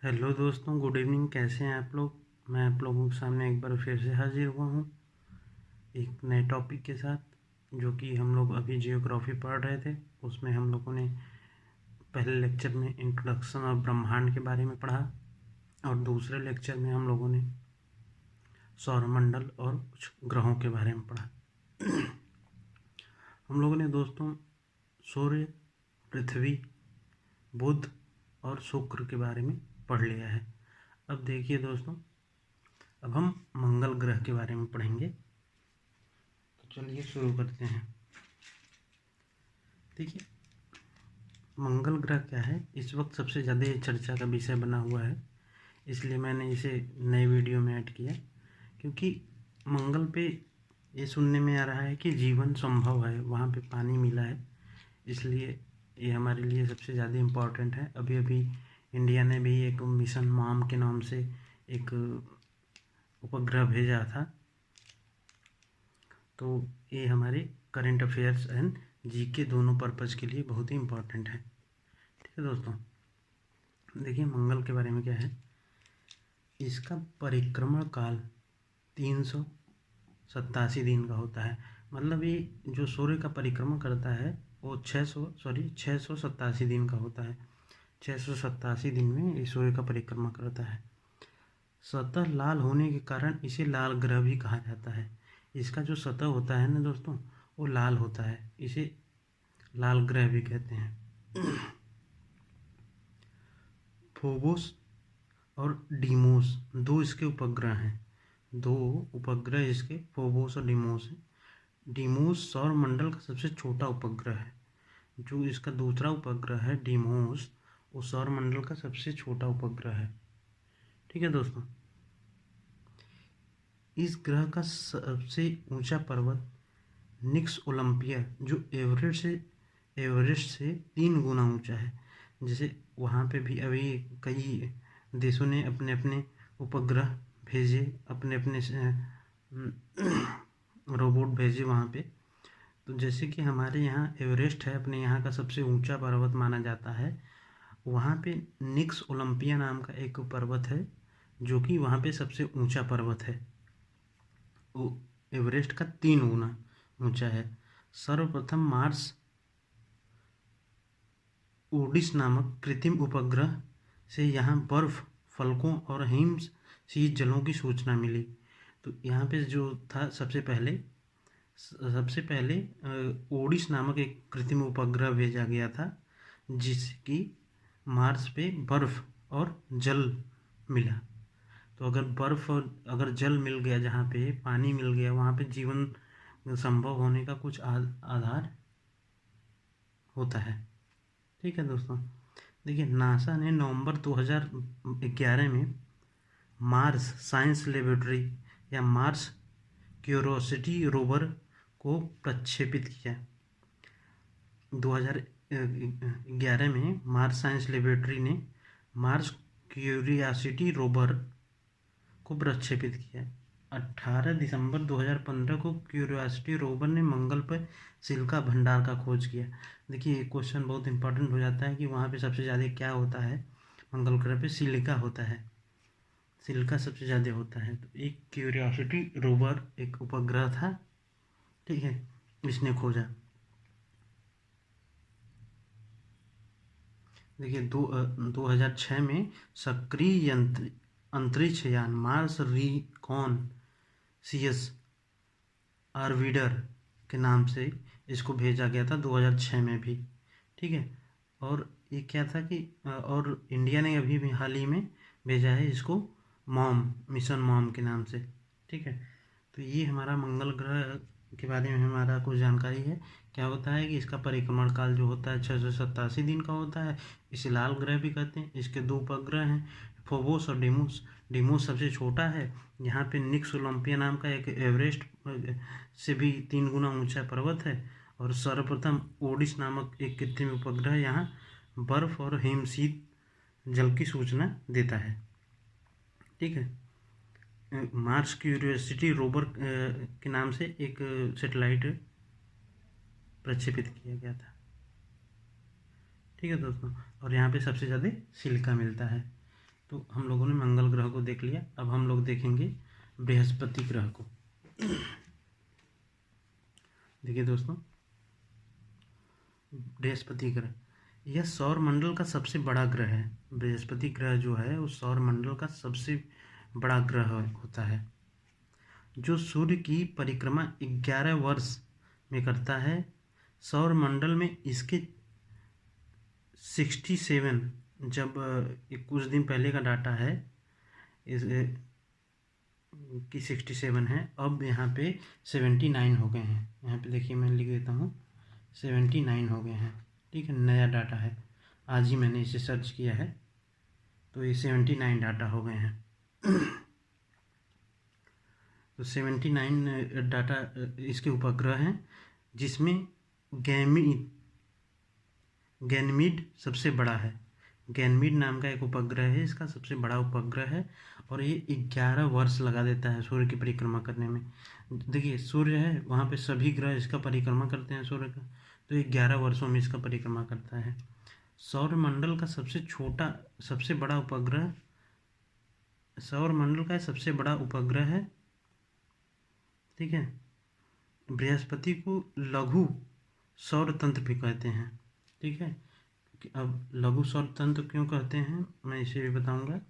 Hello दोस्तों, good evening. कैसे हैं आप लोग? मैं आप लोगों के सामने एक बार फिर से हाजिर हुआ हूँ एक नए टॉपिक के साथ, जो कि हम लोग अभी जियोग्राफी पढ़ रहे थे। उसमें हम लोगों ने पहले लेक्चर में इंट्रोडक्शन और ब्रह्मांड के बारे में पढ़ा, और दूसरे लेक्चर में हम लोगों ने सौरमंडल और कुछ ग्रहों के बारे में पढ़ा। हम लोगों ने दोस्तों सूर्य, पृथ्वी, बुध और शुक्र के बारे में पढ़ लिया है। अब देखिए दोस्तों, अब हम मंगल ग्रह के बारे में पढ़ेंगे। तो चलिए शुरू करते हैं। देखिए, मंगल ग्रह क्या है, इस वक्त सबसे ज़्यादा चर्चा का विषय बना हुआ है, इसलिए मैंने इसे नए वीडियो में ऐड किया। क्योंकि मंगल पे ये सुनने में आ रहा है कि जीवन संभव है, वहाँ पे पानी मिला है, इसलिए ये हमारे लिए सबसे ज़्यादा इम्पोर्टेंट है। अभी अभी इंडिया ने भी एक मिशन मॉम के नाम से एक उपग्रह भेजा था। तो ये हमारे करंट अफेयर्स एंड जीके दोनों पर्पज़ के लिए बहुत ही इम्पोर्टेंट है। ठीक है दोस्तों, देखिए मंगल के बारे में क्या है। इसका परिक्रमण काल 387 दिन का होता है। मतलब ये जो सूर्य का परिक्रमण करता है वो 687 दिन का होता है। 687 दिन में ये सूर्य का परिक्रमण करता है। सतह लाल होने के कारण इसे लाल ग्रह भी कहा जाता है। इसका जो सतह होता है ना दोस्तों, वो लाल होता है, इसे लाल ग्रह भी कहते हैं। फोबोस और डीमोस दो इसके उपग्रह हैं। दो उपग्रह इसके फोबोस और डीमोस हैं। डीमोस सौर मंडल का सबसे छोटा उपग्रह है। जो इसका दूसरा उपग्रह है डीमोस, वो सौर मंडल का सबसे छोटा उपग्रह है। ठीक है दोस्तों, इस ग्रह का सबसे ऊंचा पर्वत निक्स ओलंपिया, जो एवरेस्ट से 3 गुना ऊंचा है। जैसे वहाँ पे भी अभी कई देशों ने अपने अपने उपग्रह भेजे, अपने अपने रोबोट भेजे वहाँ पे। तो जैसे कि हमारे यहाँ एवरेस्ट है, अपने यहाँ का सबसे ऊंचा पर्वत माना जाता है। वहाँ पे निक्स ओलंपिया नाम का एक पर्वत है, जो कि वहाँ पे सबसे ऊंचा पर्वत है। वो एवरेस्ट का 3 गुना ऊंचा है। सर्वप्रथम मार्स ओडिस नामक कृत्रिम उपग्रह से यहाँ बर्फ, फलकों और हिम शीत जलों की सूचना मिली। तो यहाँ पे जो था सबसे पहले ओडिस नामक एक कृत्रिम उपग्रह भेजा गया था, जिसकी मार्स पे बर्फ और जल मिला। तो अगर बर्फ और अगर जल मिल गया, जहाँ पे पानी मिल गया, वहाँ पे जीवन संभव होने का कुछ आधार होता है। ठीक है दोस्तों, देखिए नासा ने नवंबर 2011 में मार्स साइंस लेबोरेटरी या मार्स क्यूरोसिटी रोवर को प्रक्षेपित किया। 2011 में मार्स साइंस लेबोरेटरी ने मार्स क्यूरियासिटी रोवर को प्रक्षेपित किया। 18 दिसंबर 2015 को क्यूरियोसिटी रोवर ने मंगल पर सिलिका भंडार का खोज किया। देखिए ये क्वेश्चन बहुत इंपॉर्टेंट हो जाता है कि वहाँ पे सबसे ज़्यादा क्या होता है। मंगल ग्रह पे सिलिका होता है, सिलिका सबसे ज़्यादा होता है। तो एक क्यूरियोसिटी रोवर एक उपग्रह था, ठीक है, इसने खोजा। देखिए 2006 में सक्रिय अंतरिक्ष यान मार्स रिकॉन CS आर्बिटर के नाम से इसको भेजा गया था 2006 में भी। ठीक है, और ये क्या था कि और इंडिया ने अभी भी हाल ही में भेजा है इसको मिशन मॉम के नाम से। ठीक है, तो ये हमारा मंगल ग्रह के बारे में हमारा कुछ जानकारी है। क्या होता है कि इसका परिक्रमण काल जो होता है 687 दिन का होता है। इसे लाल ग्रह भी कहते हैं। इसके दो उपग्रह हैं, फोबोस और डेमोस। डेमोस सबसे छोटा है। यहाँ पे निक्स ओलंपिया नाम का एक एवरेस्ट से भी 3 गुना ऊंचा पर्वत है। और सर्वप्रथम ओडिस नामक एक कृत्रिम उपग्रह यहाँ बर्फ और हिमशीत जल की सूचना देता है। ठीक है, मार्स क्यूरियोसिटी रोवर के नाम से एक सैटेलाइट प्रक्षेपित किया गया था। ठीक है दोस्तों, और यहाँ पे सबसे ज़्यादा सिलिका मिलता है। तो हम लोगों ने मंगल ग्रह को देख लिया। अब हम लोग देखेंगे बृहस्पति ग्रह को। देखिए दोस्तों, बृहस्पति ग्रह यह सौर मंडल का सबसे बड़ा ग्रह है। बृहस्पति ग्रह जो है वो सौर मंडल का सबसे बड़ा ग्रह होता है, जो सूर्य की परिक्रमा 11 वर्ष में करता है। सौर मंडल में इसके 67, जब कुछ दिन पहले का डाटा है इस कि 67 है, अब यहाँ पे 79 हो गए हैं। यहाँ पे देखिए मैं लिख देता हूँ, 79 हो गए हैं। ठीक है, नया डाटा है, आज ही मैंने इसे सर्च किया है, तो ये 79 डाटा हो गए हैं। तो 79 डाटा इसके उपग्रह हैं, जिसमें गैनमीड सबसे बड़ा है। गैनमीड नाम का एक उपग्रह है, इसका सबसे बड़ा उपग्रह है, और ये 11 वर्ष लगा देता है सूर्य की परिक्रमा करने में। देखिए सूर्य है, वहाँ पे सभी ग्रह इसका परिक्रमा करते हैं सूर्य का, तो ये 11 वर्षों में इसका परिक्रमा करता है। सौर मंडल का सबसे बड़ा उपग्रह, सौर मंडल का सबसे बड़ा उपग्रह है। ठीक है, बृहस्पति को लघु सौर तंत्र भी कहते हैं। ठीक है, अब लघु सौर तंत्र क्यों कहते हैं मैं इसे भी बताऊंगा।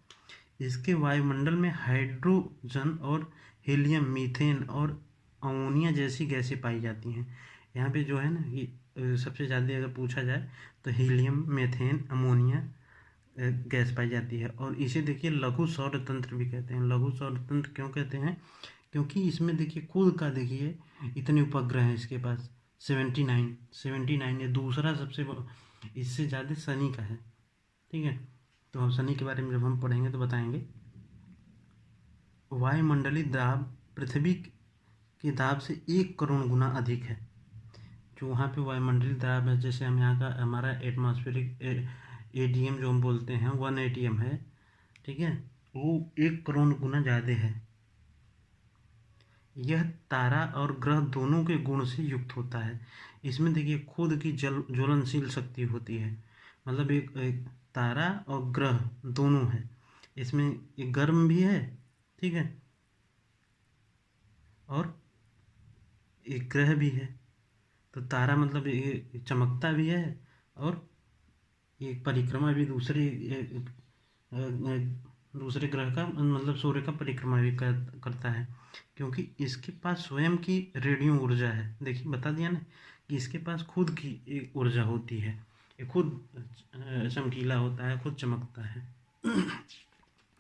इसके वायुमंडल में हाइड्रोजन और हीलियम, मीथेन और अमोनिया जैसी गैसें पाई जाती हैं। यहाँ पे जो है ना, ये सबसे ज़्यादा अगर पूछा जाए तो हीलियम, मीथेन, अमोनिया गैस पाई जाती है। और इसे देखिए लघु सौर तंत्र भी कहते हैं। लघु सौर तंत्र क्यों कहते हैं, क्योंकि इसमें देखिए खुद का देखिए इतने उपग्रह हैं इसके पास, 79। ये दूसरा सबसे इससे ज़्यादा शनि का है। ठीक है, तो हम शनि के बारे में जब हम पढ़ेंगे तो बताएंगे। वायुमंडलीय दाब पृथ्वी के दाब से 1 करोड़ गुना अधिक है। जो वहाँ पे वायुमंडलीय दाब है, जैसे हम यहाँ का हमारा एटमॉस्फेरिक ADM जो हम बोलते हैं 1 ATM है। ठीक है, वो 1 करोड़ गुना ज़्यादा है। यह तारा और ग्रह दोनों के गुण से युक्त होता है। इसमें देखिए खुद की ज्वलनशील शक्ति होती है, मतलब एक तारा और ग्रह दोनों है। इसमें एक गर्म भी है, ठीक है, और एक ग्रह भी है। तो तारा मतलब ये चमकता भी है, और एक परिक्रमा भी दूसरे ग्रह का मतलब सूर्य का परिक्रमा भी करता है, क्योंकि इसके पास स्वयं की रेडियो ऊर्जा है। देखिए बता दिया ना कि इसके पास खुद की एक ऊर्जा होती है, ये खुद चमकीला होता है, खुद चमकता है।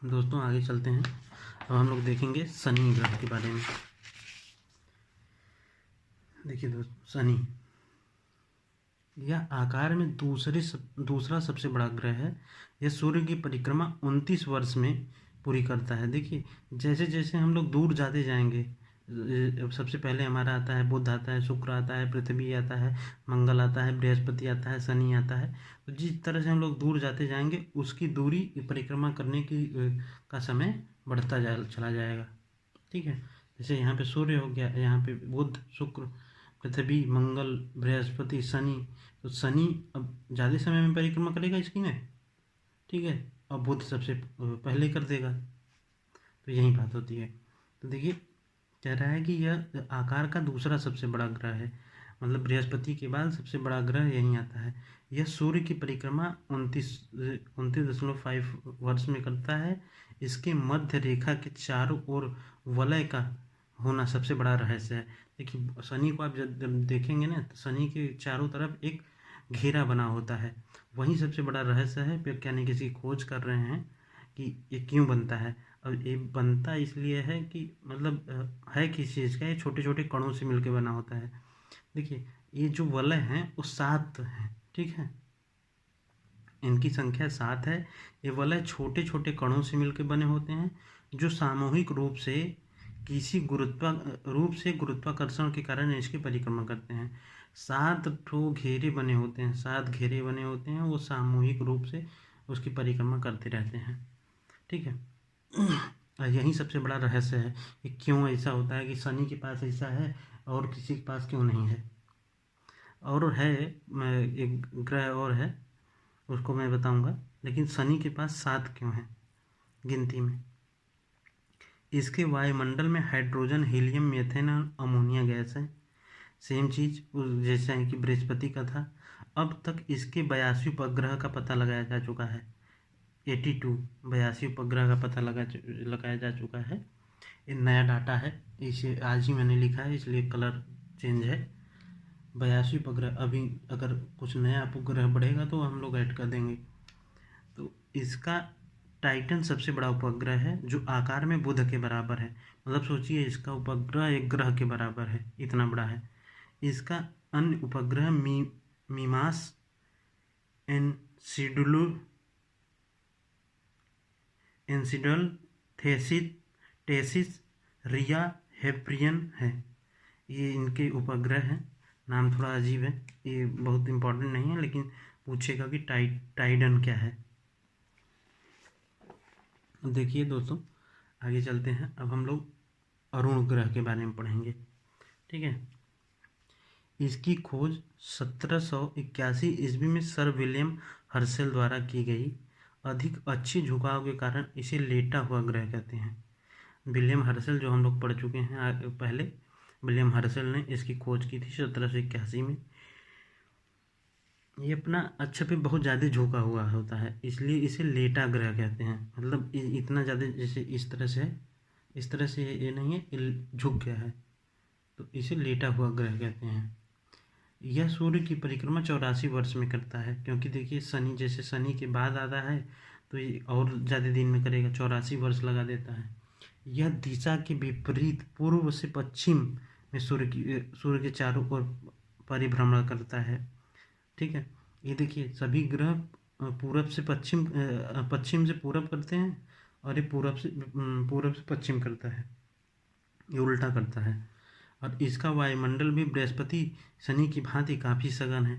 दोस्तों आगे चलते हैं, अब हम लोग देखेंगे शनि ग्रह के बारे में। देखिए दोस्तों, शनि यह आकार में दूसरा सबसे बड़ा ग्रह है। यह सूर्य की परिक्रमा 29 वर्ष में पूरी करता है। देखिए जैसे जैसे हम लोग दूर जाते जाएंगे, सबसे पहले हमारा आता है बुध, आता है शुक्र, आता है पृथ्वी, आता है मंगल, आता है बृहस्पति, आता है शनि, आता है। तो जिस तरह से हम लोग दूर जाते जाएंगे उसकी दूरी परिक्रमा करने की का समय बढ़ता चला जाएगा। ठीक है, जैसे यहाँ पे सूर्य हो गया, यहाँ पे बुध, शुक्र, पृथ्वी, मंगल, बृहस्पति, शनि। तो शनि अब ज़्यादा समय में परिक्रमा करेगा इसकी में, ठीक है, और बुध सबसे पहले कर देगा। तो यही बात होती है। तो देखिए कह रहा है कि यह आकार का दूसरा सबसे बड़ा ग्रह है, मतलब बृहस्पति के बाद सबसे बड़ा ग्रह यही आता है। यह सूर्य की परिक्रमा 29.5 वर्ष में करता है। इसके मध्य रेखा के चारों ओर वलय का होना सबसे बड़ा रहस्य है। देखिए शनि को आप जब देखेंगे ना, तो शनि के चारों तरफ एक घेरा बना होता है, वही सबसे बड़ा रहस्य है। वैज्ञानिक इसकी खोज कर रहे हैं कि ये क्यों बनता है। और ये बनता इसलिए है कि मतलब है किस चीज़ का, ये छोटे छोटे कणों से मिलकर बना होता है। देखिए ये जो वलय हैं वो 7 हैं, ठीक है, इनकी संख्या 7 है। ये वलय छोटे छोटे कणों से मिलकर बने होते हैं, जो सामूहिक रूप से गुरुत्वाकर्षण के कारण इसकी परिक्रमा करते हैं। 7 ठो घेरे बने होते हैं, 7 घेरे बने होते हैं, वो सामूहिक रूप से उसकी परिक्रमा करते रहते हैं। ठीक है, यही सबसे बड़ा रहस्य है कि क्यों ऐसा होता है कि शनि के पास ऐसा है और किसी के पास क्यों नहीं है। और है एक ग्रह और है, उसको मैं बताऊंगा, लेकिन शनि के पास 7 क्यों है। गिनती में। इसके वायुमंडल में हाइड्रोजन, हीलियम, मीथेन और अमोनिया गैस है। सेम चीज़ जैसा है कि बृहस्पति का था। अब तक इसके 82 उपग्रह का पता लगाया जा चुका है। 82 82 उपग्रह का पता लगाया जा चुका है। ये नया डाटा है, इसे आज ही मैंने लिखा है इसलिए कलर चेंज है। 82 उपग्रह, अभी अगर कुछ नया उपग्रह बढ़ेगा तो हम लोग ऐड कर देंगे। तो इसका टाइटन सबसे बड़ा उपग्रह है जो आकार में बुध के बराबर है। मतलब सोचिए इसका उपग्रह एक ग्रह के बराबर है, इतना बड़ा है। इसका अन्य उपग्रह मीमास, एनसिडल, टेसिस, रिया, हेप्रियन है। ये इनके उपग्रह हैं। नाम थोड़ा अजीब है, ये बहुत इम्पोर्टेंट नहीं है, लेकिन पूछेगा कि टाइडन क्या है। देखिए दोस्तों, आगे चलते हैं। अब हम लोग अरुण ग्रह के बारे में पढ़ेंगे, ठीक है। इसकी खोज 1781 ईस्वी में सर विलियम हर्शेल द्वारा की गई। अधिक अच्छी झुकाव के कारण इसे लेटा हुआ ग्रह कहते हैं। विलियम हर्शेल जो हम लोग पढ़ चुके हैं पहले, विलियम हर्शेल ने इसकी खोज की थी 1781 में। ये अपना अक्ष पे बहुत ज़्यादा झुका हुआ होता है, इसलिए इसे लेटा ग्रह कहते हैं। मतलब इतना ज़्यादा, जैसे इस तरह से है, इस तरह से ये नहीं है, झुक गया है, तो इसे लेटा हुआ ग्रह कहते हैं। यह सूर्य की परिक्रमा 84 वर्ष में करता है, क्योंकि देखिए शनि, जैसे शनि के बाद आता है तो ये और ज़्यादा दिन में करेगा, 84 वर्ष लगा देता है। यह दिशा के विपरीत पूर्व से पश्चिम में सूर्य के चारों ओर परिभ्रमण करता है, ठीक है। ये देखिए सभी ग्रह पूरब से पश्चिम, पश्चिम से पूरब करते हैं, और ये पूरब से पश्चिम करता है, ये उल्टा करता है। और इसका वायुमंडल भी बृहस्पति शनि की भांति काफ़ी सघन है।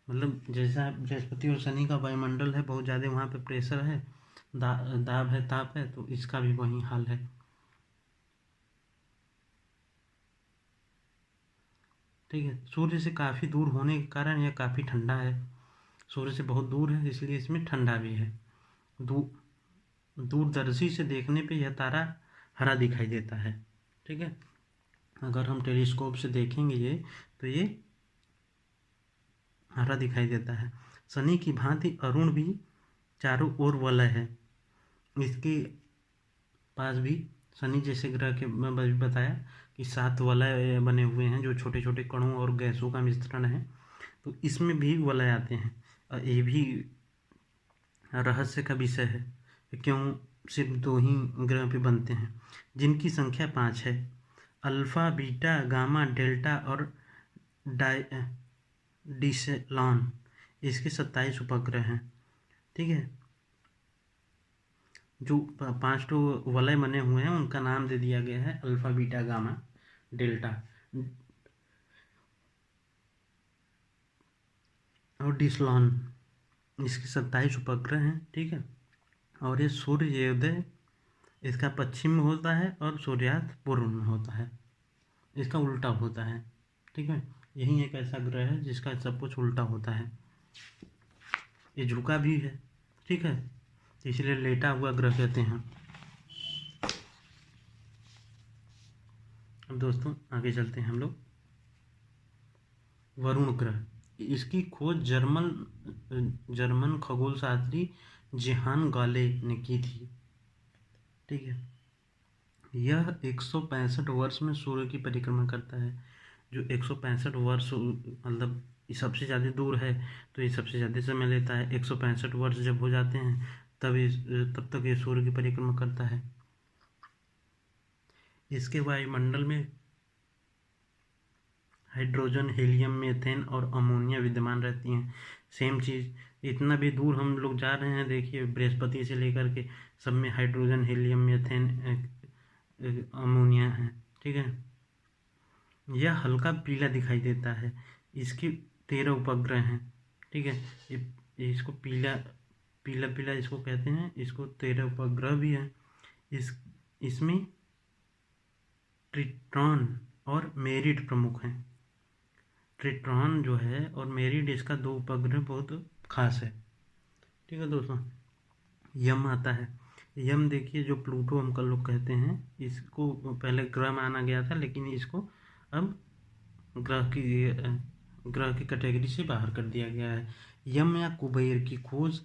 मतलब जैसा बृहस्पति और शनि का वायुमंडल है, बहुत ज़्यादा वहाँ पे प्रेशर है, दाब है, ताप है, तो इसका भी वही हाल है, ठीक है। सूर्य से काफ़ी दूर होने के कारण यह काफ़ी ठंडा है। सूर्य से बहुत दूर है, इसलिए इसमें ठंडा भी है। दूरदर्शी से देखने पे यह तारा हरा दिखाई देता है, ठीक है। अगर हम टेलीस्कोप से देखेंगे ये, तो ये हरा दिखाई देता है। शनि की भांति अरुण भी चारों ओर वलय है। इसके पास भी शनि जैसे ग्रह के मैं बताया कि 7 वलय बने हुए हैं, जो छोटे छोटे कणों और गैसों का मिश्रण है, तो इसमें भी वलय आते हैं। और ये भी रहस्य का विषय है कि क्यों सिर्फ 2 ही ग्रह पे बनते हैं, जिनकी संख्या 5 है। अल्फा, बीटा, गामा, डेल्टा और डिसेलॉन। इसके 27 उपग्रह हैं, ठीक है। जो 5 तो वलय बने हुए हैं उनका नाम दे दिया गया है अल्फा, बीटा, गामा, डेल्टा और डिसलॉन। इसके 27 उपग्रह हैं, ठीक है। और ये सूर्योदय इसका पश्चिम में होता है और सूर्यास्त पूर्व में होता है, इसका उल्टा होता है, ठीक है। यही एक ऐसा ग्रह है जिसका सब कुछ उल्टा होता है। ये झुका भी है, ठीक है, इसलिए लेटा हुआ ग्रह कहते हैं। अब दोस्तों आगे चलते हैं हम लोग। वरुण ग्रह, इसकी खोज जर्मन खगोल शास्त्री जेहान गाले ने की थी, ठीक है। यह 165 वर्ष में सूर्य की परिक्रमा करता है। जो 165 वर्ष, मतलब सबसे ज़्यादा दूर है, तो ये सबसे ज़्यादा समय लेता है। 165 वर्ष जब हो जाते हैं तब तक ये सूर्य की परिक्रमा करता है। इसके वायुमंडल में हाइड्रोजन, हीलियम, मीथेन और अमोनिया विद्यमान रहती हैं। सेम चीज़, इतना भी दूर हम लोग जा रहे हैं, देखिए बृहस्पति से लेकर के सब में हाइड्रोजन, हीलियम, मीथेन, अमोनिया है, ठीक है। यह हल्का पीला दिखाई देता है। इसके 13 उपग्रह हैं, ठीक है। इसको पीला पीला पीला इसको कहते हैं। इसको 13 उपग्रह भी हैं। इसमें ट्रिटॉन और मेरिड प्रमुख हैं। ट्रिटॉन जो है और मेरिड, इसका 2 उपग्रह बहुत खास है, ठीक है दोस्तों। यम आता है, यम देखिए, जो प्लूटो हम कल लोग कहते हैं, इसको पहले ग्रह माना गया था, लेकिन इसको अब ग्रह की कैटेगरी से बाहर कर दिया गया है। यम या कुबेर की खोज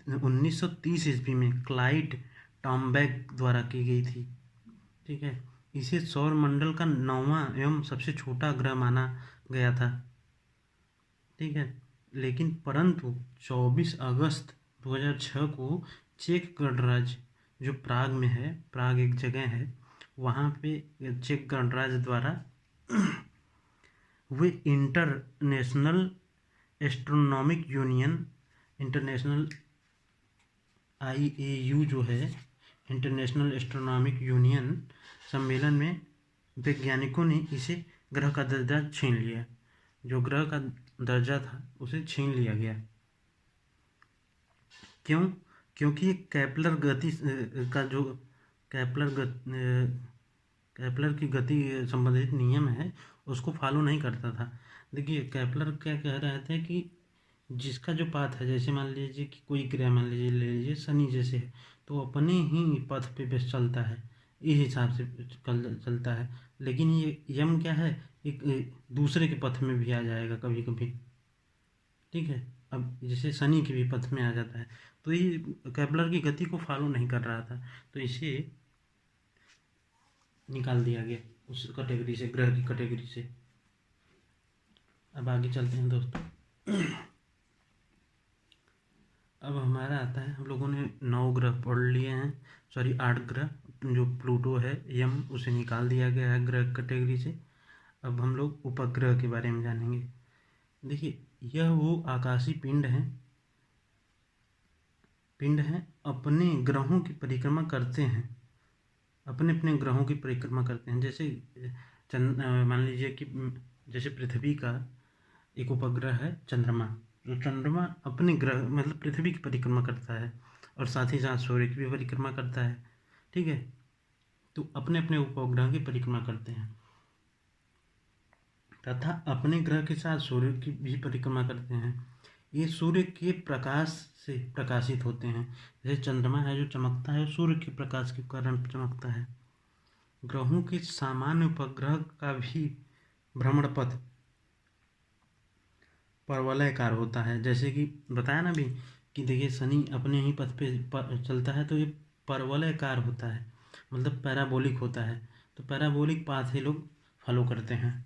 1930 ईस्वी में क्लाइड टॉम्बैक द्वारा की गई थी। ठीक है, इसे सौर मंडल का 9वां एवं सबसे छोटा ग्रह माना गया था। ठीक है, लेकिन परंतु 24 अगस्त 2006 को चेक गणराज्य, जो प्राग में है, प्राग एक जगह है, वहाँ पे चेक गणराज्य द्वारा वे international astronomic union, international IAU जो है, इंटरनेशनल एस्ट्रोनॉमिक यूनियन सम्मेलन में वैज्ञानिकों ने इसे ग्रह का दर्जा छीन लिया। जो ग्रह का दर्जा था उसे छीन लिया गया। क्यों? क्योंकि कैपलर गति का जो कैपलर की गति संबंधित नियम है उसको फॉलो नहीं करता था। देखिए, कैपलर क्या कह रहे थे कि जिसका जो पाथ है, जैसे मान लीजिए कि कोई ग्रह, मान लीजिए ले लीजिए शनि जैसे है, तो अपने ही पथ पे बस चलता है, इस हिसाब से चलता है। लेकिन ये यम क्या है, एक दूसरे के पथ में भी आ जाएगा कभी कभी। ठीक है, अब जैसे शनि के भी पथ में आ जाता है, तो ये कैपलर की गति को फॉलो नहीं कर रहा था, तो इसे निकाल दिया गया उस कैटेगरी से, ग्रह की कैटेगरी से। अब आगे चलते हैं दोस्तों। अब हमारा आता है, हम लोगों ने 9 ग्रह पढ़ लिए हैं, सॉरी 8 ग्रह। जो प्लूटो है, यम, उसे निकाल दिया गया है ग्रह कैटेगरी से। अब हम लोग उपग्रह के बारे में जानेंगे। देखिए, यह वो आकाशीय पिंड हैं अपने ग्रहों की परिक्रमा करते हैं, अपने अपने ग्रहों की परिक्रमा करते हैं। जैसे मान लीजिए कि जैसे पृथ्वी का एक उपग्रह है चंद्रमा, जो चंद्रमा अपने ग्रह मतलब पृथ्वी की परिक्रमा करता है, और साथ ही साथ सूर्य की भी परिक्रमा करता है। ठीक है, तो अपने अपने उपग्रह की परिक्रमा करते हैं, तथा अपने ग्रह के साथ सूर्य की भी परिक्रमा करते हैं। ये सूर्य के प्रकाश से प्रकाशित होते हैं। जैसे चंद्रमा है जो चमकता है, सूर्य के प्रकाश के कारण चमकता है। ग्रहों के सामान्य उपग्रह का भी भ्रमण पथ परवलयकार होता है। जैसे कि बताया ना भी कि देखिए, शनि अपने ही पथ पे चलता है, तो ये परवलयकार होता है, मतलब पैराबोलिक होता है। तो पैराबोलिक पाथ ही लोग फॉलो करते हैं।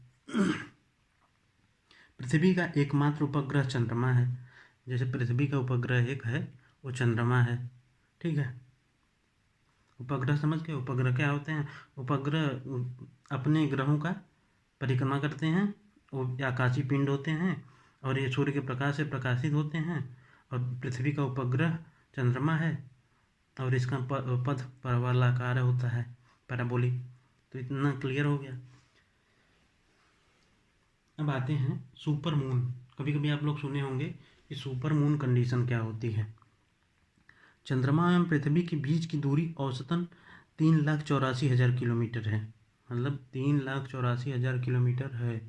पृथ्वी का एकमात्र उपग्रह चंद्रमा है। जैसे पृथ्वी का उपग्रह एक है, वो चंद्रमा है। ठीक है, उपग्रह समझ के, उपग्रह क्या होते हैं? उपग्रह अपने ग्रहों का परिक्रमा करते हैं, वो आकाशीय पिंड होते हैं, और ये सूर्य के प्रकाश से प्रकाशित होते हैं। और पृथ्वी का उपग्रह चंद्रमा है, और इसका पथ परवलयाकार होता है, पैराबोलिक। तो इतना क्लियर हो गया। अब आते हैं सुपर मून। कभी कभी आप लोग सुने होंगे कि सुपर मून कंडीशन क्या होती है। चंद्रमा एवं पृथ्वी के बीच की दूरी औसतन 3,84,000 किलोमीटर है। मतलब 3,84,000 किलोमीटर है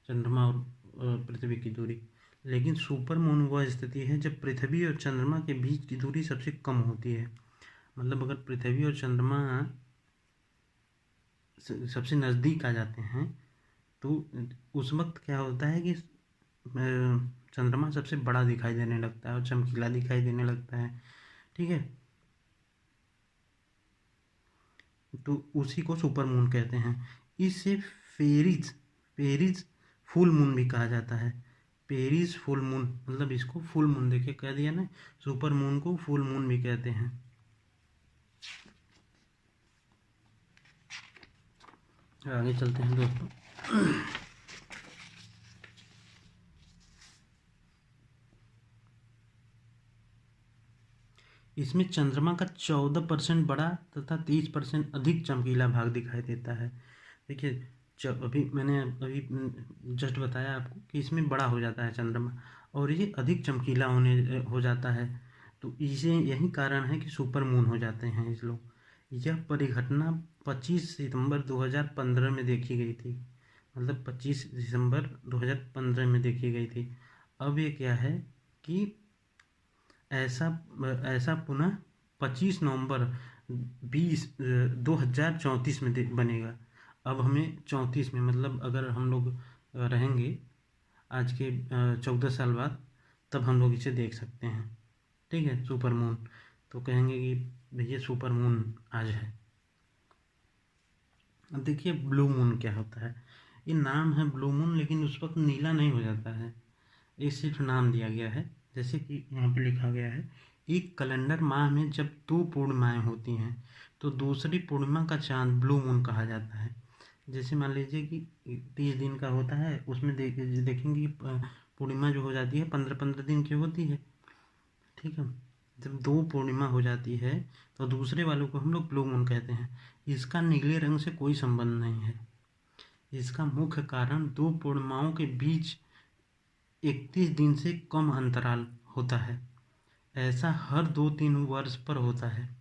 चंद्रमा और पृथ्वी की दूरी। लेकिन सुपर मून वह स्थिति है जब पृथ्वी और चंद्रमा के बीच की दूरी सबसे कम होती है। मतलब अगर पृथ्वी और चंद्रमा सबसे नज़दीक आ जाते हैं, तो उस वक्त क्या होता है कि चंद्रमा सबसे बड़ा दिखाई देने लगता है और चमकीला दिखाई देने लगता है। ठीक है, तो उसी को सुपर मून कहते हैं। इसे फेरिज पेरिज फुल मून भी कहा जाता है। पेरिज फुल मून, मतलब इसको फुल मून, देखिए कह दिया ना, सुपर मून को फुल मून भी कहते हैं। आगे चलते हैं दोस्तों। इसमें चंद्रमा का 14% बड़ा तथा 30% अधिक चमकीला भाग दिखाई देता है। देखिए, अभी मैंने अभी जस्ट बताया आपको कि इसमें बड़ा हो जाता है चंद्रमा, और ये अधिक चमकीला हो जाता है। तो इसे यही कारण है कि सुपर मून हो जाते हैं इस लोग। यह परिघटना 25 सितंबर 2015 में देखी गई थी। मतलब 25 दिसंबर 2015 में देखी गई थी। अब ये क्या है कि ऐसा ऐसा पुनः 25 नवंबर 2034 में बनेगा। अब हमें 34 में, मतलब अगर हम लोग रहेंगे आज के 14 साल बाद, तब हम लोग इसे देख सकते हैं। ठीक है, सुपर मून। तो कहेंगे कि भैया सुपर मून आज है। अब देखिए ब्लू मून क्या होता है। ये नाम है ब्लू मून, लेकिन उस वक्त नीला नहीं हो जाता है, ये सिर्फ नाम दिया गया है। जैसे कि यहाँ पे लिखा गया है, एक कैलेंडर माह में जब 2 पूर्णिमाएँ होती हैं तो दूसरी पूर्णिमा का चांद ब्लू मून कहा जाता है। जैसे मान लीजिए कि 30 दिन का होता है, उसमें देखेंगे पूर्णिमा जो हो जाती है 15-15 दिन की होती है। ठीक है, जब 2 पूर्णिमा हो जाती है तो दूसरे वालों को हम लोग ब्लू मून कहते हैं। इसका नीले रंग से कोई संबंध नहीं है। इसका मुख्य कारण 2 पूर्णिमाओं के बीच 31 दिन से कम अंतराल होता है। ऐसा हर 2-3 वर्ष पर होता है।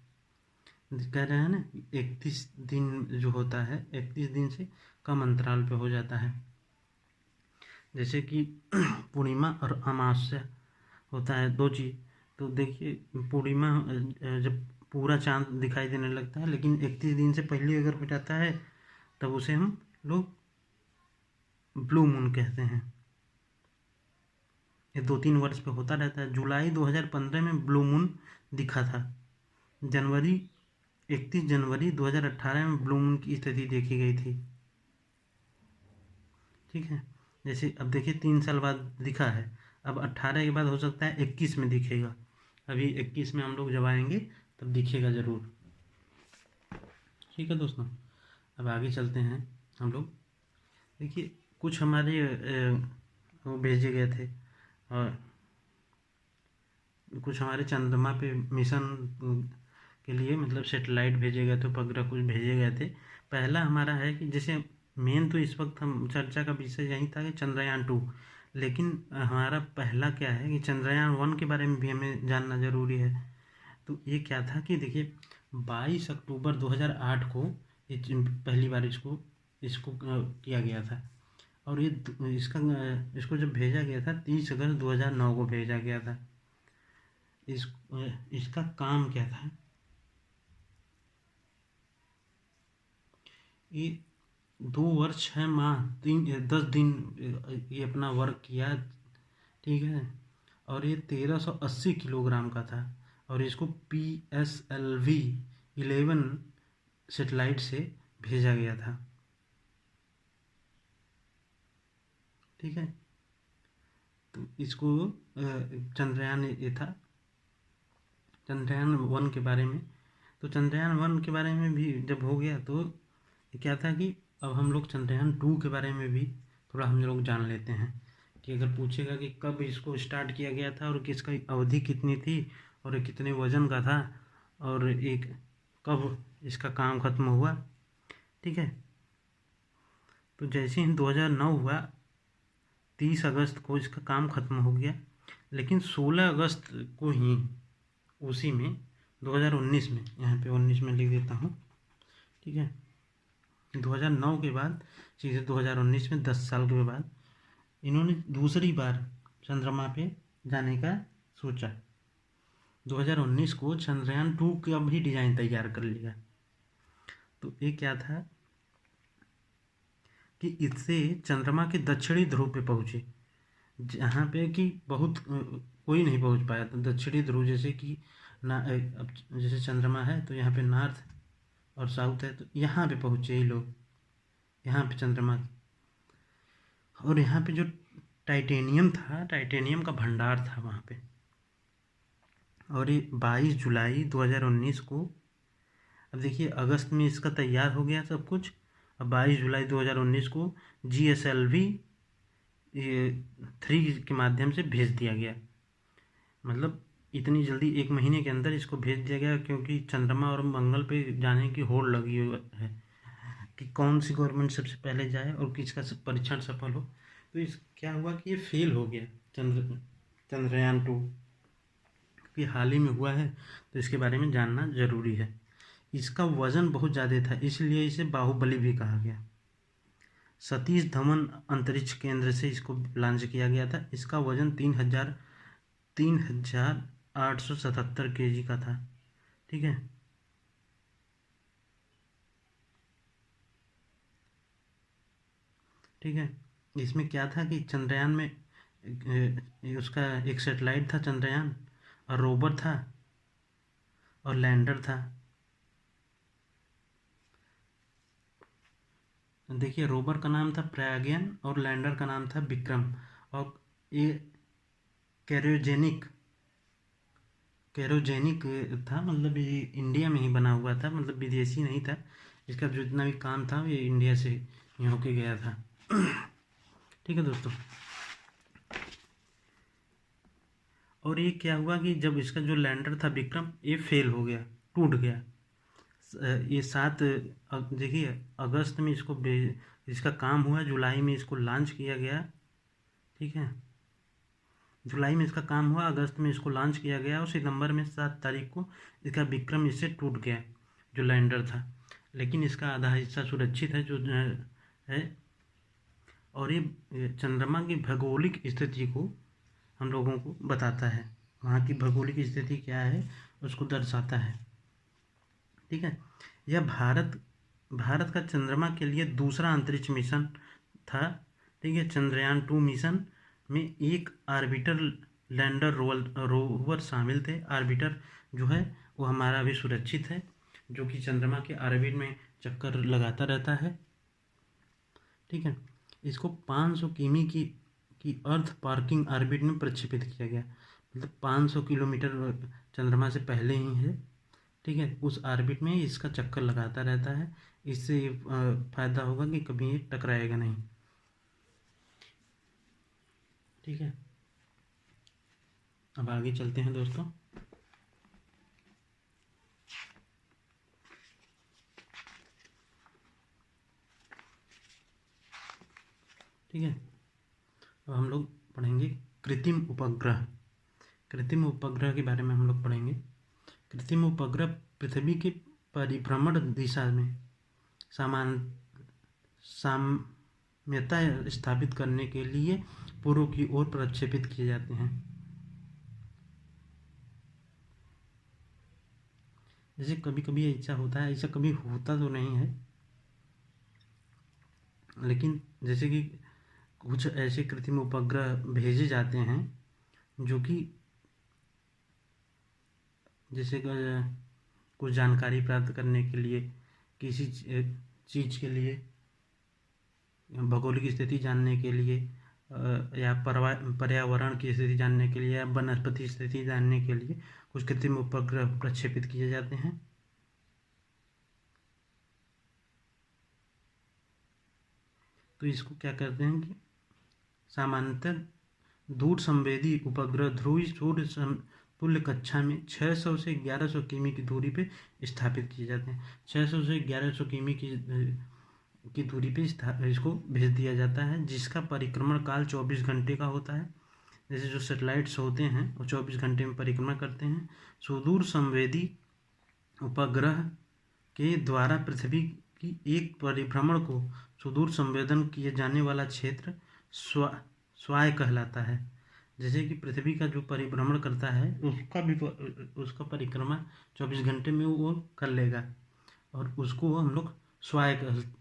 कह रहे हैं ना, 31 दिन जो होता है 31 दिन से कम अंतराल पे हो जाता है। जैसे कि पूर्णिमा और अमावस्या होता है, 2 चीज़। तो देखिए पूर्णिमा जब पूरा चांद दिखाई देने लगता है, लेकिन 31 दिन से पहले अगर हो जाता है तब उसे हम लोग ब्लू मून कहते हैं। ये 2-3 वर्ष पे होता रहता है। जुलाई 2015 में ब्लू मून दिखा था। 31 जनवरी 2018 में ब्लू मून की स्थिति देखी गई थी। ठीक है, जैसे अब देखिए 3 साल बाद दिखा है, अब 18 के बाद हो सकता है 21 में दिखेगा। अभी 21 में हम लोग जब आएंगे तब दिखेगा ज़रूर। ठीक है दोस्तों, अब आगे चलते हैं हम लोग। देखिए कुछ हमारे वो भेजे गए थे, और कुछ हमारे चंद्रमा पे मिशन के लिए, मतलब सेटेलाइट भेजे गए थे, उपग्रह कुछ भेजे गए थे। पहला हमारा है कि जैसे मेन तो इस वक्त हम चर्चा का विषय यही था कि चंद्रयान 2, लेकिन हमारा पहला क्या है कि चंद्रयान 1 के बारे में भी हमें जानना ज़रूरी है। तो ये क्या था कि देखिए 22 अक्टूबर 2008 को ये पहली बार इसको किया गया था। और ये इसको जब भेजा गया था 30 अगस्त 2009 को भेजा गया था। इसका काम क्या था, ये 2 वर्ष 6 माह 10 दिन ये अपना वर्क किया। ठीक है, और ये 1380 किलोग्राम का था, और इसको PSLV-11 सेटेलाइट से भेजा गया था। ठीक है, तो इसको चंद्रयान ये था चंद्रयान 1 के बारे में। तो चंद्रयान 1 के बारे में भी जब हो गया तो क्या था कि अब हम लोग चंद्रयान 2 के बारे में भी थोड़ा हम लोग जान लेते हैं। कि अगर पूछेगा कि कब इसको स्टार्ट किया गया था और किसका अवधि कितनी थी और कितने वजन का था और एक कब इसका काम खत्म हुआ। ठीक है, तो जैसे ही 2009 हुआ 30 अगस्त को इसका काम खत्म हो गया, लेकिन 16 अगस्त को ही उसी में 2019 में, यहाँ पे 19 में लिख देता हूँ। ठीक है, 2009 के बाद सीधे 2019 में 10 साल के बाद इन्होंने दूसरी बार चंद्रमा पे जाने का सोचा। 2019 को चंद्रयान 2 का भी डिज़ाइन तैयार कर लिया। तो ये क्या था कि इससे चंद्रमा के दक्षिणी ध्रुव पे पहुँचे, जहाँ पे कि बहुत कोई नहीं पहुँच पाया था। दक्षिणी ध्रुव जैसे कि अब जैसे चंद्रमा है तो यहाँ पे नॉर्थ और साउथ है, तो यहाँ पे पहुँचे ये लोग, यहाँ पे चंद्रमा। और यहाँ पे जो टाइटेनियम था, टाइटेनियम का भंडार था वहाँ पे। और ये 22 जुलाई 2019 को, अब देखिए अगस्त में इसका तैयार हो गया सब कुछ। अब 22 जुलाई 2019 को GSLV-3 के माध्यम से भेज दिया गया। मतलब इतनी जल्दी 1 महीने के अंदर इसको भेज दिया गया, क्योंकि चंद्रमा और मंगल पे जाने की होड़ लगी हुई है कि कौन सी गवर्नमेंट सबसे पहले जाए और किसका परीक्षण सफल हो। तो इस क्या हुआ कि ये फेल हो गया चंद्रयान 2, कि हाल ही में हुआ है, तो इसके बारे में जानना ज़रूरी है। इसका वज़न बहुत ज़्यादा था, इसलिए इसे बाहुबली भी कहा गया। सतीश धवन अंतरिक्ष केंद्र से इसको लॉन्च किया गया था। इसका वज़न 3877 kg का था। ठीक है। ठीक है, इसमें क्या था कि चंद्रयान में उसका एक सेटेलाइट था चंद्रयान, और रोवर था, और लैंडर था। देखिए, रोवर का नाम था प्रज्ञान और लैंडर का नाम था विक्रम। और ये कैरियोजेनिक कैरोजेनिक था, मतलब ये इंडिया में ही बना हुआ था, मतलब विदेशी नहीं था। इसका जो जितना भी काम था ये इंडिया से ही होके गया था। ठीक है दोस्तों। और ये क्या हुआ कि जब इसका जो लैंडर था विक्रम, ये फेल हो गया, टूट गया। ये 7 देखिए अगस्त में इसका काम हुआ, जुलाई में इसको लॉन्च किया गया। ठीक है, जुलाई में इसका काम हुआ, अगस्त में इसको लॉन्च किया गया, और सितंबर में 7 तारीख को इसका विक्रम इससे टूट गया, जो लैंडर था। लेकिन इसका आधा हिस्सा सुरक्षित है, जो है। और ये चंद्रमा की भौगोलिक स्थिति को हम लोगों को बताता है, वहाँ की भौगोलिक स्थिति क्या है उसको दर्शाता है। ठीक है, यह भारत का चंद्रमा के लिए दूसरा अंतरिक्ष मिशन था। ठीक है, चंद्रयान-2 मिशन में एक आर्बिटर लैंडर रोवर शामिल थे। आर्बिटर जो है वो हमारा अभी सुरक्षित है, जो कि चंद्रमा के ऑर्बिट में चक्कर लगाता रहता है। ठीक है, इसको 500 किमी की अर्थ पार्किंग ऑर्बिट में प्रक्षेपित किया गया, मतलब 500 किलोमीटर चंद्रमा से पहले ही है। ठीक है, उस ऑर्बिट में इसका चक्कर लगाता रहता है। इससे फायदा होगा कि कभी ये टकराएगा नहीं। ठीक है, अब आगे चलते हैं दोस्तों। ठीक है, अब हम लोग पढ़ेंगे कृत्रिम उपग्रह। कृत्रिम उपग्रह के बारे में हम लोग पढ़ेंगे। कृत्रिम उपग्रह पृथ्वी के परिभ्रमण दिशा में सामान साम्यता स्थापित करने के लिए पूर्व की ओर प्रक्षेपित किए जाते हैं। जैसे कभी कभी ऐसा होता है, ऐसा कभी होता तो नहीं है, लेकिन जैसे कि कुछ ऐसे कृत्रिम उपग्रह भेजे जाते हैं जो कि जैसे कुछ जानकारी प्राप्त करने के लिए, किसी चीज़ के लिए, भौगोलिक स्थिति जानने के लिए, या पर्यावरण की स्थिति जानने के लिए, या वनस्पति स्थिति जानने के लिए कुछ कृत्रिम उपग्रह प्रक्षेपित किए जाते हैं। तो इसको क्या करते हैं कि सामान्यतः दूर संवेदी उपग्रह ध्रुवीय सूर्य तुल्य कक्षा में 600 से 1100 किमी की दूरी पे स्थापित किए जाते हैं। 600 से 1100 किमी की दूरी पे इसको भेज दिया जाता है, जिसका परिक्रमण काल 24 घंटे का होता है। जैसे जो सैटेलाइट्स होते हैं वो 24 घंटे में परिक्रमा करते हैं। सुदूर संवेदी उपग्रह के द्वारा पृथ्वी की एक परिभ्रमण को सुदूर संवेदन किए जाने वाला क्षेत्र स्वाय कहलाता है। जैसे कि पृथ्वी का जो परिभ्रमण करता है उसका परिक्रमा 24 घंटे में वो कर लेगा, और उसको हम लोग स्वाय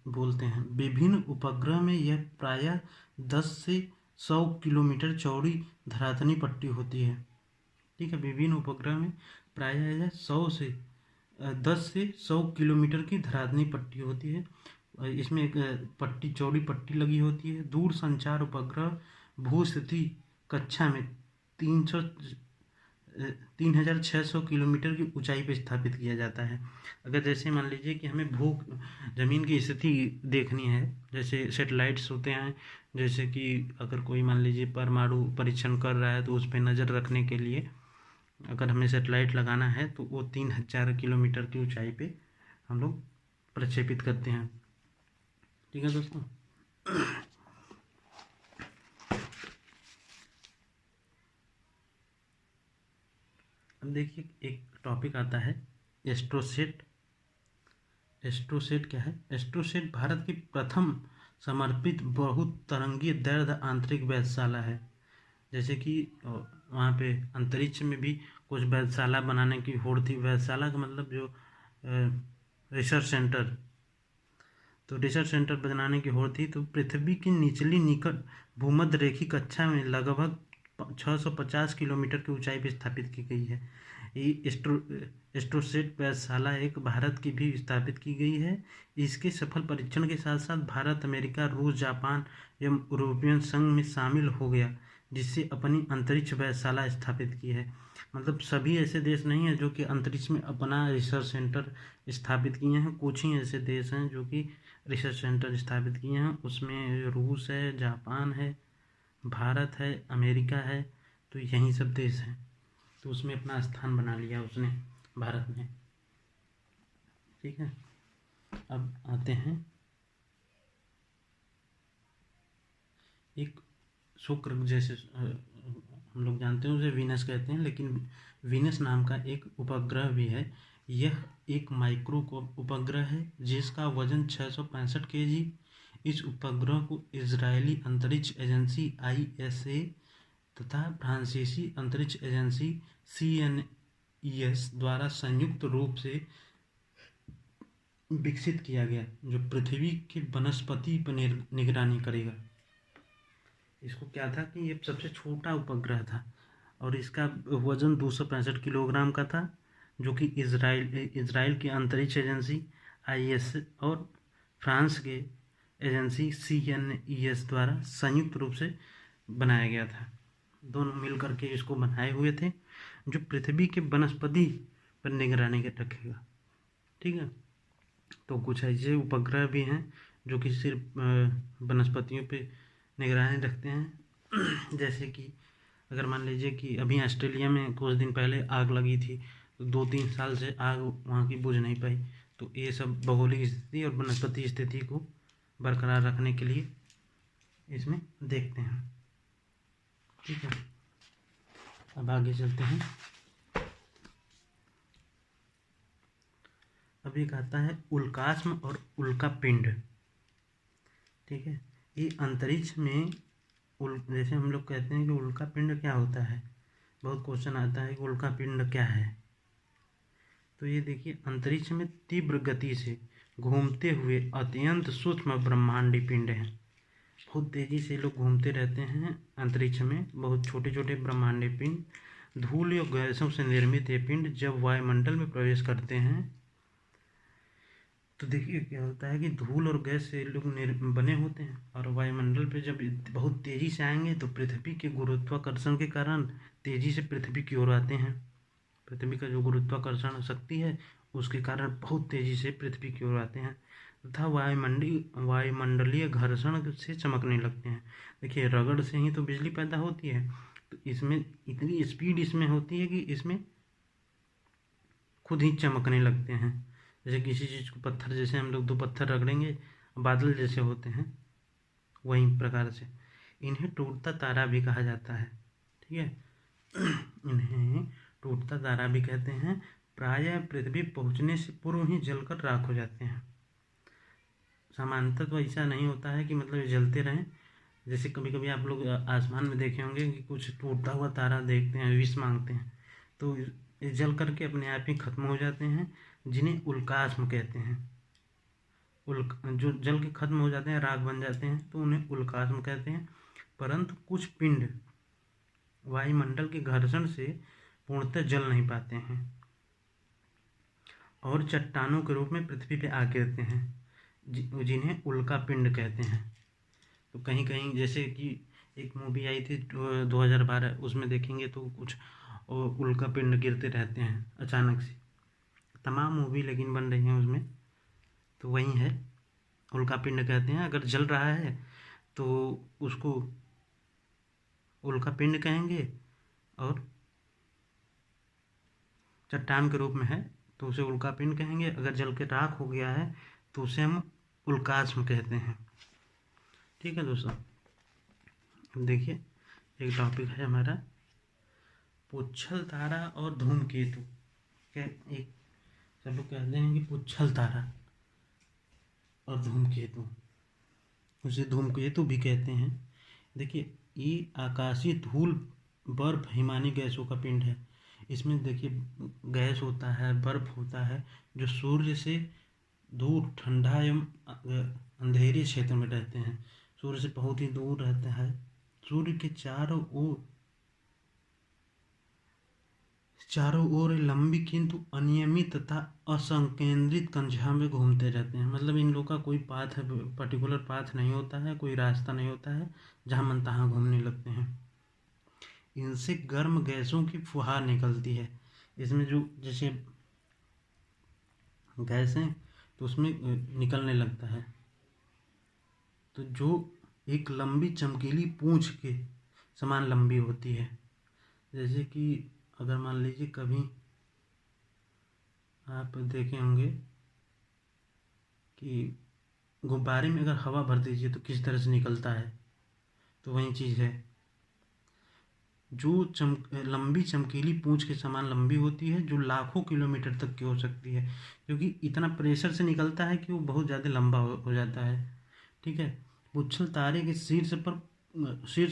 बोलते हैं। विभिन्न उपग्रह में यह प्रायः 10 से 100 किलोमीटर चौड़ी धरातलीय पट्टी होती है। ठीक है, विभिन्न उपग्रह में प्रायः यह 10 से 100 किलोमीटर की धरातलीय पट्टी होती है। इसमें एक चौड़ी पट्टी लगी होती है। दूर संचार उपग्रह भूस्थिति कक्षा में 3600 किलोमीटर की ऊंचाई पर स्थापित किया जाता है। अगर जैसे मान लीजिए कि हमें जमीन की स्थिति देखनी है, जैसे सेटेलाइट्स होते हैं, जैसे कि अगर कोई मान लीजिए परमाणु परीक्षण कर रहा है तो उस पर नज़र रखने के लिए अगर हमें सेटेलाइट लगाना है तो वो 3000 किलोमीटर की ऊंचाई पे हम लोग प्रक्षेपित करते हैं। ठीक है दोस्तों। अब देखिए एक टॉपिक आता है एस्ट्रोसेट। एस्ट्रोसेट क्या है? एस्ट्रोसेट भारत की प्रथम समर्पित बहुत तरंगीय दैर्ध्य आंतरिक वेधशाला है। जैसे कि वहाँ पे अंतरिक्ष में भी कुछ वेधशाला बनाने की होड़ थी। वेधशाला का मतलब जो रिसर्च सेंटर, तो रिसर्च सेंटर बनाने की होड़ थी। तो पृथ्वी की निचली निकट भूमध्य रेखी कक्षा में लगभग 650 किलोमीटर की ऊंचाई पर स्थापित की गई है। ये एस्ट्रोसेट वेधशाला एक भारत की भी स्थापित की गई है। इसके सफल परीक्षण के साथ साथ भारत, अमेरिका, रूस, जापान एवं यूरोपियन संघ में शामिल हो गया, जिससे अपनी अंतरिक्ष वेधशाला स्थापित की है। मतलब सभी ऐसे देश नहीं हैं जो कि अंतरिक्ष में अपना रिसर्च सेंटर स्थापित किए हैं। कुछ ही ऐसे देश हैं जो कि रिसर्च सेंटर स्थापित किए हैं। उसमें रूस है, जापान है, भारत है, अमेरिका है, तो यही सब देश हैं। तो उसमें अपना स्थान बना लिया उसने, भारत में। ठीक है, अब आते हैं एक शुक्र, जैसे हम लोग जानते हैं उसे वीनस कहते हैं, लेकिन वीनस नाम का एक उपग्रह भी है। यह एक माइक्रो उपग्रह है जिसका वजन 665 kg। इस उपग्रह को इजरायली अंतरिक्ष एजेंसी ISA तथा फ्रांसीसी अंतरिक्ष एजेंसी CNES द्वारा संयुक्त रूप से विकसित किया गया, जो पृथ्वी की वनस्पति पर निगरानी करेगा। इसको क्या था कि ये सबसे छोटा उपग्रह था और इसका वजन 265 किलोग्राम का था, जो कि इजराइल की अंतरिक्ष एजेंसी ISA और फ्रांस के एजेंसी CNES द्वारा संयुक्त रूप से बनाया गया था। दोनों मिल करके इसको बनाए हुए थे, जो पृथ्वी के वनस्पति पर निगरानी रखेगा। ठीक है, तो कुछ ऐसे उपग्रह भी हैं जो कि सिर्फ वनस्पतियों पे निगरानी रखते हैं। जैसे कि अगर मान लीजिए कि अभी ऑस्ट्रेलिया में कुछ दिन पहले आग लगी थी, तो 2-3 साल से आग वहाँ की बुझ नहीं पाई। तो ये सब भौगोलिक स्थिति और वनस्पति स्थिति को बरकरार रखने के लिए इसमें देखते हैं। ठीक है, अब आगे चलते हैं। अब एक आता है उल्काश्म और उल्कापिंड। ठीक है, ये अंतरिक्ष में जैसे हम लोग कहते हैं कि उल्कापिंड क्या होता है, बहुत क्वेश्चन आता है कि उल्कापिंड क्या है। तो ये देखिए, अंतरिक्ष में तीव्र गति से घूमते हुए अत्यंत सूक्ष्म ब्रह्मांडी पिंड हैं। बहुत तेजी से लोग घूमते रहते हैं अंतरिक्ष में, बहुत छोटे छोटे ब्रह्मांडी पिंड। धूल या गैसों से निर्मित ये पिंड जब वायुमंडल में प्रवेश करते हैं, तो देखिए क्या होता है कि धूल और गैस से लोग बने होते हैं, और वायुमंडल पे जब बहुत तेज़ी से आएंगे तो पृथ्वी के गुरुत्वाकर्षण के कारण तेज़ी से पृथ्वी की ओर आते हैं। पृथ्वी का जो गुरुत्वाकर्षण शक्ति है उसके कारण बहुत तेज़ी से पृथ्वी की ओर आते हैं तथा वायुमंडलीय घर्षण से चमकने लगते हैं। देखिए, रगड़ से ही तो बिजली पैदा होती है, तो इसमें इतनी स्पीड इसमें होती है कि इसमें खुद ही चमकने लगते हैं। जैसे किसी चीज़ को पत्थर, जैसे हम लोग 2 पत्थर रगड़ेंगे बादल जैसे होते हैं, वही प्रकार से इन्हें टूटता तारा भी कहा जाता है। ठीक है, इन्हें टूटता तारा भी कहते हैं। प्रायः पृथ्वी पहुंचने से पूर्व ही जलकर राख हो जाते हैं। सामान्यतः तो ऐसा नहीं होता है कि मतलब ये जलते रहें। जैसे कभी कभी आप लोग आसमान में देखे होंगे कि कुछ टूटता हुआ तारा देखते हैं, विश मांगते हैं, तो ये जल करके अपने आप ही खत्म हो जाते हैं, जिन्हें उल्काश्म कहते हैं। जो जल के खत्म हो जाते हैं, राख बन जाते हैं, तो उन्हें उल्काश्म कहते हैं। परंतु कुछ पिंड वायुमंडल के घर्षण से पूर्णतः जल नहीं पाते हैं और चट्टानों के रूप में पृथ्वी पे आ गिरते हैं, जिन्हें उल्का पिंड कहते हैं। तो कहीं कहीं जैसे कि एक मूवी आई थी 2012, उसमें देखेंगे तो कुछ उल्का पिंड गिरते रहते हैं अचानक से। तमाम मूवी लेकिन बन रही हैं उसमें, तो वही है, उल्का पिंड कहते हैं। अगर जल रहा है तो उसको उल्का पिंड कहेंगे, और चट्टान के रूप में है तो उसे उल्का पिंड कहेंगे। अगर जल के राख हो गया है तो उसे हम उल्काश्म कहते हैं। ठीक है दोस्तों, देखिए एक टॉपिक है हमारा पुच्छल तारा और धूमकेतु। क्या एक सब लोग कहते हैं कि पुच्छल तारा और धूमकेतु, उसे धूमकेतु भी कहते हैं। देखिए, ये आकाशीय धूल बर्फ हिमानी गैसों का पिंड है। इसमें देखिए गैस होता है, बर्फ होता है, जो सूर्य से दूर ठंडा एवं अंधेरे क्षेत्र में रहते हैं। सूर्य से बहुत ही दूर रहता है। सूर्य के चारों ओर लंबी किंतु अनियमित तथा असंकेंद्रित कक्षा में घूमते रहते हैं। मतलब इन लोग का कोई पाथ है, पर्टिकुलर पाथ नहीं होता है, कोई रास्ता नहीं होता है, जहाँ मन तहाँ घूमने लगते हैं। इनसे गर्म गैसों की फुहार निकलती है। इसमें जो जैसे गैस है तो उसमें निकलने लगता है। तो जो एक लंबी चमकीली पूंछ के समान लंबी होती है। जैसे कि अगर मान लीजिए कभी आप देखे होंगे कि गुब्बारे में अगर हवा भर दीजिए तो किस तरह से निकलता है, तो वही चीज़ है। जो लंबी चमकीली पूंछ के समान लंबी होती है, जो लाखों किलोमीटर तक की हो सकती है, क्योंकि इतना प्रेशर से निकलता है कि वो बहुत ज़्यादा लंबा हो जाता है। ठीक है। पुच्छल तारे के शीर्ष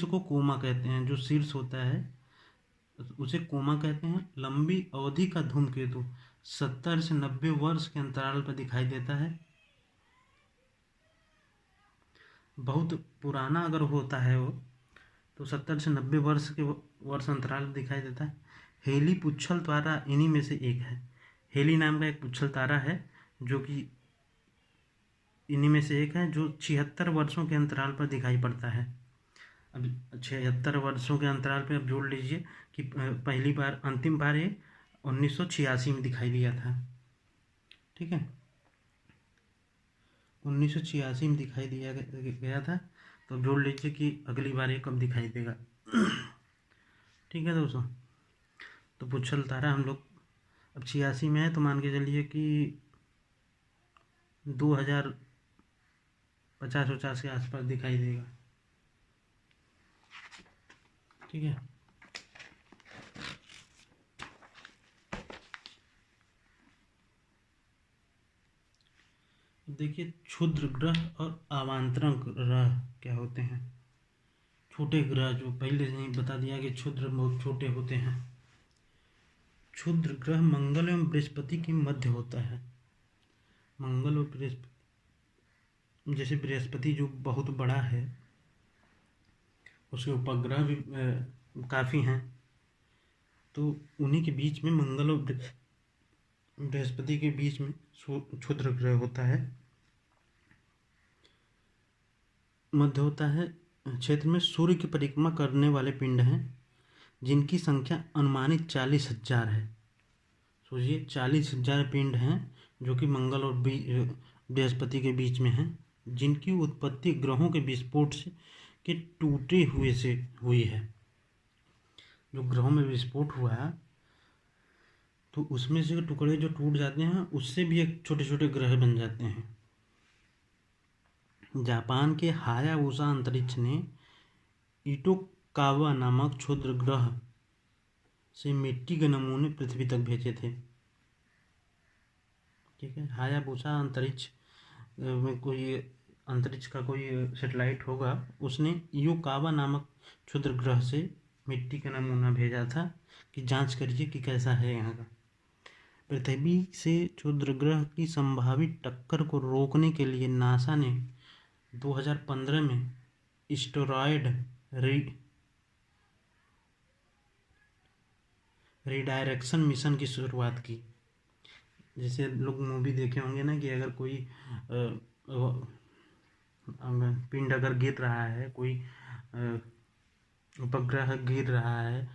को कोमा कहते हैं। जो शीर्ष होता है उसे कोमा कहते हैं। लंबी अवधि का धूमकेतु 70 से 90 वर्ष के अंतराल पर दिखाई देता है। बहुत पुराना अगर होता है वो, तो 70 से 90 वर्ष अंतराल पर दिखाई देता है। हेली पुच्छल तारा इन्हीं में से एक है। हेली नाम का एक पुच्छल तारा है जो कि इन्हीं में से एक है, जो 76 वर्षों के अंतराल पर दिखाई पड़ता है। अब 76 वर्षों के अंतराल पे अब जोड़ लीजिए कि अंतिम बार ये 1986 में दिखाई दिया था। ठीक है, 1986 में दिखाई दिया गया था। तो जोड़ लीजिए कि अगली बार ये कब दिखाई देगा। ठीक है दोस्तों, तो पुच्छल तारा हम लोग अब 86 में है, तो मान के चलिए कि 2050 के आसपास दिखाई देगा। ठीक है। देखिए क्षुद्र ग्रह और अवांतरण ग्रह क्या होते हैं। छोटे ग्रह जो पहले से ही बता दिया कि क्षुद्र बहुत छोटे होते हैं। क्षुद्र ग्रह मंगल एवं बृहस्पति के मध्य होता है। मंगल और बृहस्पति, जैसे बृहस्पति जो बहुत बड़ा है, उसके उपग्रह भी काफ़ी हैं, तो उन्हीं के बीच में मंगल और बृहस्पति के बीच में क्षुद्र ग्रह होता है, मध्य होता है। क्षेत्र में सूर्य की परिक्रमा करने वाले पिंड हैं जिनकी संख्या अनुमानित 40,000 है। सोचिए 40,000 पिंड हैं जो कि मंगल और बृहस्पति के बीच में हैं, जिनकी उत्पत्ति ग्रहों के विस्फोट से के टूटे हुए से हुई है। जो ग्रहों में विस्फोट हुआ है तो उसमें से टुकड़े जो टूट जाते हैं उससे भी एक छोटे छोटे ग्रह बन जाते हैं। जापान के हायाबुसा अंतरिक्ष ने इटोकावा नामक क्षुद्र ग्रह से मिट्टी के नमूने पृथ्वी तक भेजे थे। ठीक है, हायाबुसा अंतरिक्ष में कोई अंतरिक्ष का कोई सैटेलाइट होगा, उसने इयोकावा नामक क्षुद्र ग्रह से मिट्टी का नमूना भेजा था कि जांच करिए कि कैसा है यहाँ का। पृथ्वी से क्षुद्र ग्रह की संभावित टक्कर को रोकने के लिए नासा ने 2015 में एस्टेरॉयड रिडायरेक्शन मिशन की शुरुआत की। जैसे लोग मूवी देखे होंगे ना कि अगर कोई पिंड अगर गिर रहा है, कोई उपग्रह गिर रहा है,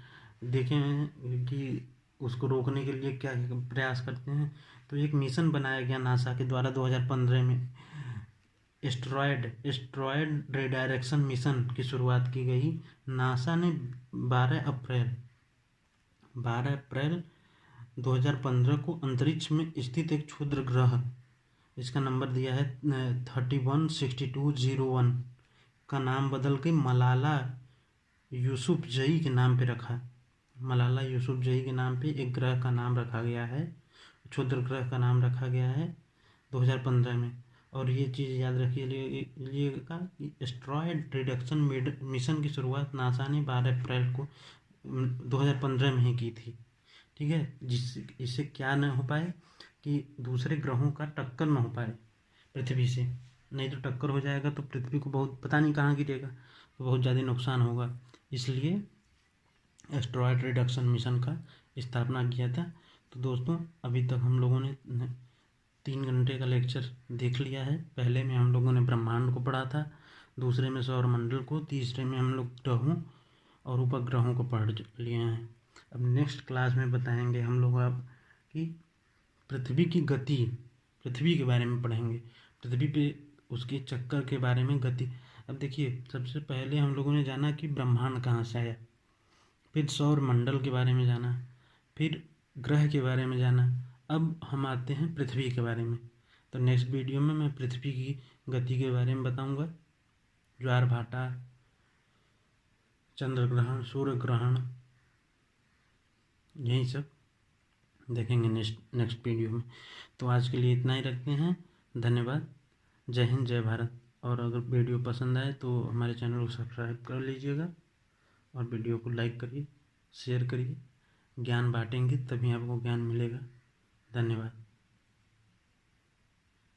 देखे हैं कि उसको रोकने के लिए क्या प्रयास करते हैं। तो एक मिशन बनाया गया नासा के द्वारा 2015 में, एस्टेरॉयड रिडायरेक्शन मिशन की शुरुआत की गई। नासा ने 12 अप्रैल 2015 को अंतरिक्ष में स्थित एक क्षुद्र ग्रह, इसका नंबर दिया है 316201, का नाम बदल के मलाला यूसुफजई के नाम पे रखा। मलाला यूसुफजई के नाम पे एक ग्रह का नाम रखा गया है, क्षुद्र ग्रह का नाम रखा गया है 2015 में। और ये चीज़ याद रखिएगा कि एस्टेरॉयड रिडक्शन मिशन की शुरुआत नासा ने 12 अप्रैल को 2015 में ही की थी। ठीक है, जिससे इससे क्या न हो पाए कि दूसरे ग्रहों का टक्कर न हो पाए पृथ्वी से, नहीं तो टक्कर हो जाएगा तो पृथ्वी को बहुत पता नहीं कहाँ गिरेगा, तो बहुत ज़्यादा नुकसान होगा। इसलिए एस्टेरॉयड रिडक्शन मिशन का स्थापना किया था। तो दोस्तों, अभी तक हम लोगों ने 3 घंटे का लेक्चर देख लिया है। पहले में हम लोगों ने ब्रह्मांड को पढ़ा था, दूसरे में सौरमंडल को, तीसरे में हम लोग ग्रहों और उपग्रहों को पढ़ लिए हैं। अब नेक्स्ट क्लास में बताएंगे हम लोग अब कि पृथ्वी की गति, पृथ्वी के बारे में पढ़ेंगे, पृथ्वी पे उसके चक्कर के बारे में गति। अब देखिए, सबसे पहले हम लोगों ने जाना कि ब्रह्मांड कहाँ से आया, फिर सौर मंडल के बारे में जाना, फिर ग्रह के बारे में जाना। अब हम आते हैं पृथ्वी के बारे में। तो नेक्स्ट वीडियो में मैं पृथ्वी की गति के बारे में बताऊंगा, ज्वारभाटा, चंद्र ग्रहण, सूर्य ग्रहण, यही सब देखेंगे नेक्स्ट वीडियो में। तो आज के लिए इतना ही रखते हैं। धन्यवाद। जय हिंद, जय भारत। और अगर वीडियो पसंद आए तो हमारे चैनल को सब्सक्राइब कर लीजिएगा और वीडियो को लाइक करिए, शेयर करिए। ज्ञान बांटेंगे तभी आपको ज्ञान मिलेगा। धन्यवाद।